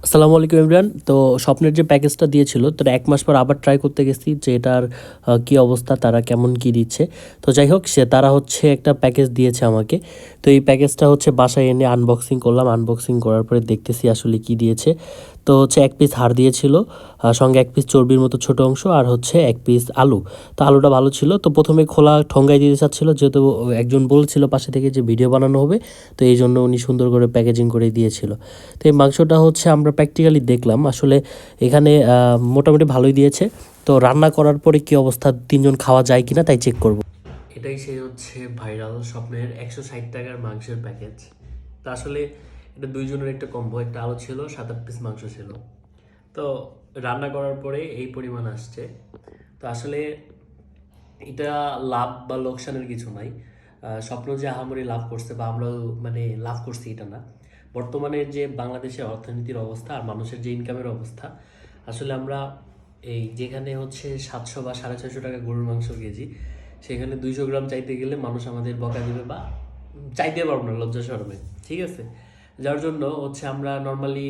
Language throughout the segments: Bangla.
আসসালামু আলাইকুম ইমরান। তো স্বপ্নের যে প্যাকেজটা দিয়েছিল তো 1 মাস পর আবার ট্রাই করতে গেছি যে এটার কি অবস্থা, তারা কেমন কি দিচ্ছে। তো যাই হোক, তারা হচ্ছে একটা প্যাকেজ দিয়েছে আমাকে। তো এই প্যাকেজটা হচ্ছে বাসায় এনে আনবক্সিং করলাম। আনবক্সিং করার পরে দেখতেছি আসলে কি দিয়েছে। তো হচ্ছে 1 পিস হাড় দিয়েছিল, সঙ্গে 1 পিস চর্বির মতো ছোট অংশ, আর হচ্ছে 1 পিস আলু। তো আলুটা ভালো ছিল। তো প্রথমে খোলা ঠোঙ্গায় দিতে চাচ্ছিল, যেহেতু একজন বলছিল পাশে থেকে যে ভিডিও বানানো হবে, তো এই জন্য উনি সুন্দর করে প্যাকেজিং করে দিয়েছিল। তো এই মাংসটা হচ্ছে আমরা প্র্যাকটিক্যালি দেখলাম আসলে এখানে মোটামুটি ভালোই দিয়েছে। তো রান্না করার পরে কি অবস্থা, 3 জন খাওয়া যায় কিনা তাই চেক করব। এটাই সেই হচ্ছে ভাইরাল স্বপ্নের 160 টাকার মাংসের প্যাকেজ। তো আসলে এটা 2 জনের একটা কম্বো, একটা আলু ছিল, 7-8 পিস মাংস ছিল। তো রান্না করার পরে এই পরিমাণ আসছে। তো আসলে এটা লাভ বা লোকসানের কিছু নাই। স্বপ্ন যে আহামরি লাভ করছে বা আমরা মানে লাভ করছি এটা না। বর্তমানে যে বাংলাদেশের অর্থনীতির অবস্থা আর মানুষের যে ইনকামের অবস্থা, আসলে আমরা এই যেখানে হচ্ছে 700 বা 650 টাকা গরুর মাংস কেজি, সেখানে 200 গ্রাম চাইতে গেলে মানুষ আমাদের বকা দিবে বা চাইতে পারবো না লজ্জা শরমে। ঠিক আছে, যার জন্য হচ্ছে আমরা নর্মালি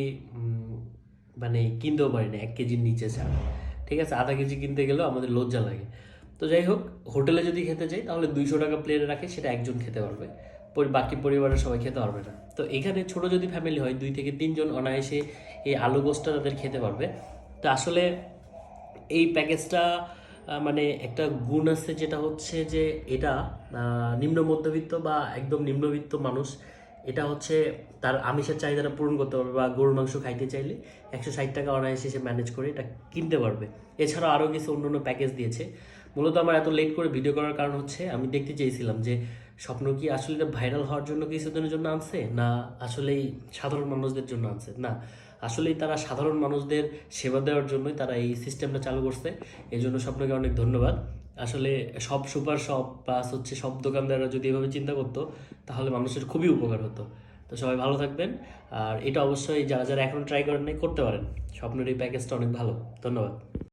মানে কিনতেও পারি না 1 কেজির নিচে ছাড়া। ঠিক আছে, আধা কেজি কিনতে গেলেও আমাদের লজ্জা লাগে। তো যাই হোক, হোটেলে যদি খেতে যাই তাহলে 200 টাকা প্লেটে রাখে, সেটা একজন খেতে পারবে, বাকি পরিবারের সবাই খেতে পারবে না। তো এখানে ছোট যদি ফ্যামিলি হয়, 2 থেকে 3 জন অনায়াসে এই আলু গোশটা তাদের খেতে পারবে। তো আসলে এই প্যাকেজটা মানে একটা গুণ আছে, যেটা হচ্ছে যে এটা নিম্ন মধ্যবিত্ত বা একদম নিম্নবিত্ত মানুষ এটা হচ্ছে তার আমিষের চাহিদাটা পূরণ করতে পারবে, বা গরুর মাংস খাইতে চাইলে 160 টাকা অনায়াসে সে ম্যানেজ করে এটা কিনতে পারবে। এছাড়াও আরও কিছু অন্য অন্য প্যাকেজ দিয়েছে। মূলত আমার এত লেট করে ভিডিও করার কারণ হচ্ছে আমি দেখতে চেয়েছিলাম যে স্বপ্ন কি আসলে এটা ভাইরাল হওয়ার জন্য কিছুদিনের জন্য আনছে, না আসলেই সাধারণ মানুষদের জন্য আনছে। না, আসলেই তারা সাধারণ মানুষদের সেবা দেওয়ার জন্যই তারা এই সিস্টেমটা চালু করছে। এই জন্য স্বপ্নকে অনেক ধন্যবাদ। আসলে সব সুপার শপ প্লাস হচ্ছে সব দোকানদাররা যদি এভাবে চিন্তা করতো তাহলে মানুষের খুবই উপকার হতো। তো সবাই ভালো থাকবেন। আর এটা অবশ্যই যারা যারা এখন ট্রাই করেন নাই করতে পারেন। স্বপ্নের এই প্যাকেজটা অনেক ভালো। ধন্যবাদ।